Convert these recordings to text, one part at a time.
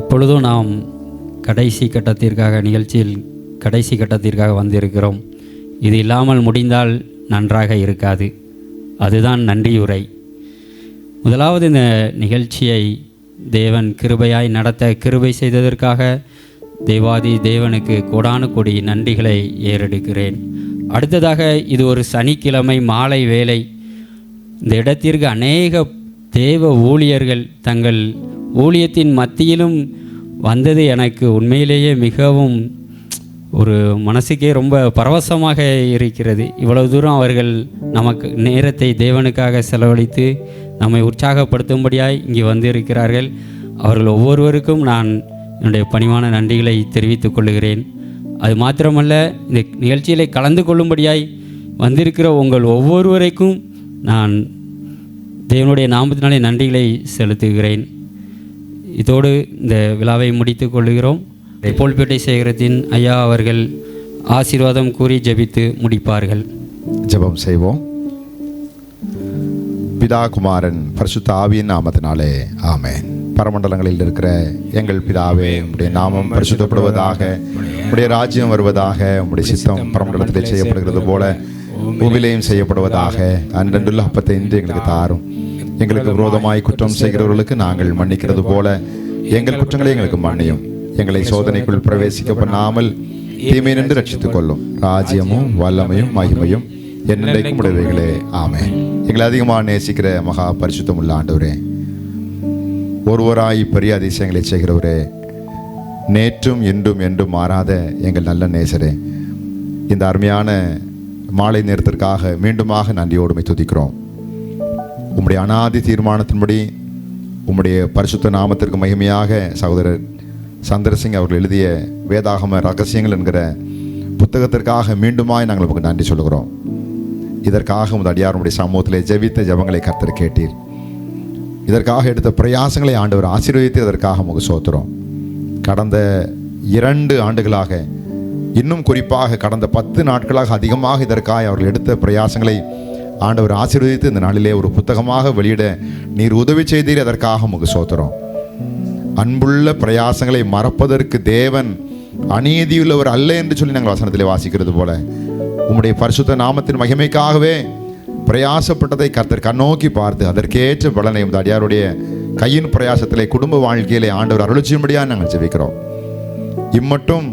இப்பொழுதும் நாம் நிகழ்ச்சியில் கடைசி கட்டத்திற்காக வந்திருக்கிறோம். இது இல்லாமல் முடிந்தால் நன்றாக இருக்காது. அதுதான் நன்றியுரை. முதலாவது, இந்த நிகழ்ச்சியை தேவன் கிருபையாய் நடத்த கிருபை செய்ததற்காக தேவாதி தேவனுக்கு கோடானு கோடி நன்றிகளை ஏறெடுக்கிறேன். அடுத்ததாக, இது ஒரு சனிக்கிழமை மாலை வேளை. இந்த இடத்திற்கு அநேக தேவ ஊழியர்கள் தங்கள் ஊழியத்தின் மத்தியிலும் வந்தது எனக்கு உண்மையிலேயே மிகவும் ஒரு மனசுக்கே ரொம்ப பரவசமாக இருக்கிறது. இவ்வளவு தூரம் அவர்கள் நமக்கு நேரத்தை தேவனுக்காக செலவழித்து நம்மை உற்சாகப்படுத்தும்படியாய் இங்கே வந்திருக்கிறார்கள். அவர்கள் ஒவ்வொருவருக்கும் நான் என்னுடைய பணிவான நன்றிகளை தெரிவித்துக் கொள்கிறேன். அது மாத்திரமல்ல, இந்த நிகழ்ச்சியிலே கலந்து கொள்ளும்படியாய் வந்திருக்கிற உங்கள் ஒவ்வொருவரைக்கும் நான் தேவனுடைய நாமத்தினாலே நன்றிகளை செலுத்துகிறேன். இதோடு இந்த விழாவை முடித்து கொள்கிறோம். போல்பேட்டை சேகரத்தின் ஐயா அவர்கள் ஆசீர்வாதம் கூறி ஜெபித்து முடிப்பார்கள். ஜெபம் செய்வோம். பிதா, குமாரன், பரிசுத்த ஆவியின் நாமத்தினாலே ஆமென். பரமண்டலங்களில் இருக்கிற எங்கள் பிதாவே, உம்முடைய நாமம் பரிசுத்தப்படுவதாக, உம்முடைய ராஜ்யம் வருவதாக, உம்முடைய சித்தம் பரமண்டலத்திலே செய்யப்படுகிறது போல பூமியிலேயும் செய்யப்படுவதாக. அன்றன்றுள்ள அப்பத்தை இன்று எங்களுக்கு தாரும். எங்களுக்கு விரோதமாய் குற்றம் செய்கிறவர்களுக்கு நாங்கள் மன்னிக்கிறது போல எங்கள் குற்றங்களை எங்களுக்கு மன்னியும். எங்களை சோதனைக்குள் பிரவேசிக்க பண்ணாமல் தீமை நின்று ரட்சித்துக் கொள்ளும். ராஜ்யமும் வல்லமையும் மகிமையும் என்னைக்கும் உடையவைகளே ஆமென். எங்களை அதிகமாக நேசிக்கிற மகா பரிசுத்தம் உள்ள ஆண்டவரே, ஒருவராய் பெரிய அதிசயங்களை செய்கிறவரே, நேற்றும் இன்றும் என்றும் மாறாத எங்கள் நல்ல நேசரே, இந்த அருமையான மாலை நேரத்திற்காக மீண்டுமாக நன்றியோடுமை துதிக்கிறோம். உம்முடைய அனாதி தீர்மானத்தின்படி உம்முடைய பரிசுத்த நாமத்திற்கு மகிமையாக சகோதரர் சந்திரசிங் அவர்கள் எழுதிய வேதாகம ரகசியங்கள் என்கிற புத்தகத்திற்காக மீண்டுமாய் நாங்கள் உங்களுக்கு நன்றி சொல்கிறோம். இதற்காக உமது அடியாருடைய சமூகத்திலே ஜெபித்த ஜெபங்களை கர்த்தர் கேட்டீர். இதற்காக எடுத்த பிரயாசங்களை ஆண்டவர் ஆசீர்வதித்து அதற்காக உங்களுக்கு சோத்துறோம். கடந்த 2 ஆண்டுகளாக, இன்னும் குறிப்பாக கடந்த 10 நாட்களாக அதிகமாக இதற்காக அவர்கள் எடுத்த பிரயாசங்களை ஆண்டவர் ஆசீர்வதித்து இந்த நாளிலே ஒரு புத்தகமாக வெளியிட நீர் உதவி செய்தீர். அதற்காக உங்களுக்கு சோத்துறோம். அன்புள்ள பிரயாசங்களை மறப்பதற்கு தேவன் அநீதியுள்ளவர் அல்ல என்று சொல்லி நாங்கள் வசனத்திலே வாசிக்கிறது போல, உம்முடைய பரிசுத்த நாமத்தின் மகிமைக்காகவே பிரயாசப்பட்டதை கர்த்தர் கண்ணோக்கி பார்த்து அதற்கேற்ற பலனை உமது அடியாருடைய கையின் பிரயாசத்திலே குடும்ப வாழ்க்கையிலே ஆண்டவர் அருள்ச்சியும்படியாக நாங்கள் ஜெபிக்கிறோம். இம்மட்டும்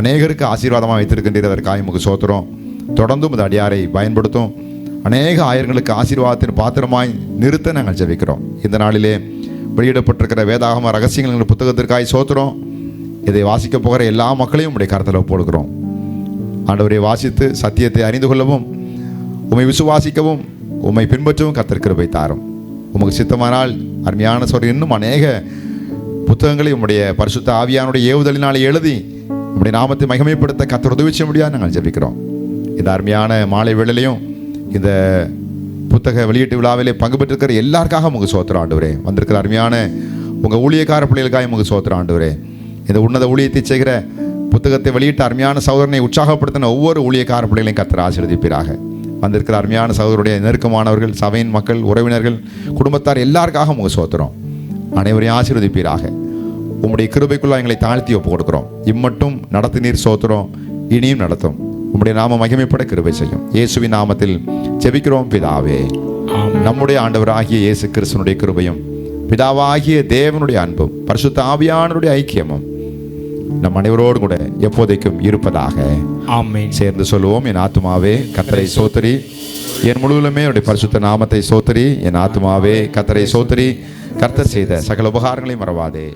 அநேகருக்கு ஆசீர்வாதமாக வைத்திருக்கின்றீர். அதற்காக உமக்கு சோத்துறோம். தொடர்ந்து உமது அடியாரை பயன்படுத்தும். அநேக ஆயிரங்களுக்கு ஆசீர்வாதத்தின் பாத்திரமாய் நிறுத்த நாங்கள் ஜெபிக்கிறோம். இந்த நாளிலே வெளியிடப்பட்டிருக்கிற வேதாகம ரகசியங்கள் புத்தகத்திற்காய் சோத்துறோம். இதை வாசிக்க போகிற எல்லா மக்களையும் உடைய கருத்தில் போடுகிறோம். ஆண்டவரை வாசித்து சத்தியத்தை அறிந்து கொள்ளவும், உம்மை விசுவாசிக்கவும், உம்மை பின்பற்றவும் கர்த்தர் கிருபை தாரும். உமக்கு சித்தமானால் அருமையான சொல்ற இன்னும் அநேக புத்தகங்களை உம்முடைய பரிசுத்த ஆவியானுடைய ஏவுதலினால் எழுதி உம்முடைய நாமத்தை மகிமைப்படுத்த கர்த்தர் உதவி செய்ய முடியாது நாங்கள் ஜெபிக்கிறோம். இந்த அருமையான மாலை வேளையிலையும் இந்த புத்தக வெளியீட்டு விழாவிலே பங்கு பெற்றிருக்கிற எல்லாருக்காக உங்கள் சோத்திரம் ஆண்டவரே. வந்திருக்கிற அருமையான உங்கள் ஊழியக்கார பிள்ளைகளுக்காக உங்கள் சோத்திரம் ஆண்டவரே. இந்த உன்னத ஊழியத்தை செய்கிற புத்தகத்தை வெளியிட்ட அருமையான சகோதரனை உற்சாகப்படுத்தின ஒவ்வொரு ஊழியக்கார பிள்ளைகளையும் கர்த்தர் ஆசீர்வதிப்பீராக. வந்திருக்கிற அருமையான சகோதரருடைய நெருக்கமானவர்கள், சபையின் மக்கள், உறவினர்கள், குடும்பத்தார் எல்லாருக்காக உங்கள் சோத்திரம். அனைவரையும் ஆசீர்வதிப்பீராக. உம்முடைய கிருபைக்குள்ள எங்களை தாழ்த்தி ஒப்பு கொடுக்கிறோம். இம்மட்டும் நடத்தினீர் சோத்திரம், இனியும் நடத்தும். உம்முடைய நாம மகிமைப்பட கிருபை செய்யும். இயேசுவின் நாமத்தில் ஜெபிக்கிறோம் பிதாவே. நம்முடைய ஆண்டவராகிய இயேசு கிறிஸ்துவினுடைய கிருபையும், பிதாவாகிய தேவனுடைய அன்பும், பரிசுத்த ஆவியானவருடைய ஐக்கியமும் நம் அனைவரோடு கூட எப்போதைக்கும் இருப்பதாக ஆமென். சேர்ந்து சொல்லுவோம். என் ஆத்துமாவே கர்த்தரை சோத்தரி, என் முழுவதுமே அவருடைய பரிசுத்த நாமத்தை சோத்தரி. என் ஆத்துமாவே கர்த்தரை சோத்தரி, கர்த்தர் செய்த சகல உபகாரங்களையும் மறவாதே.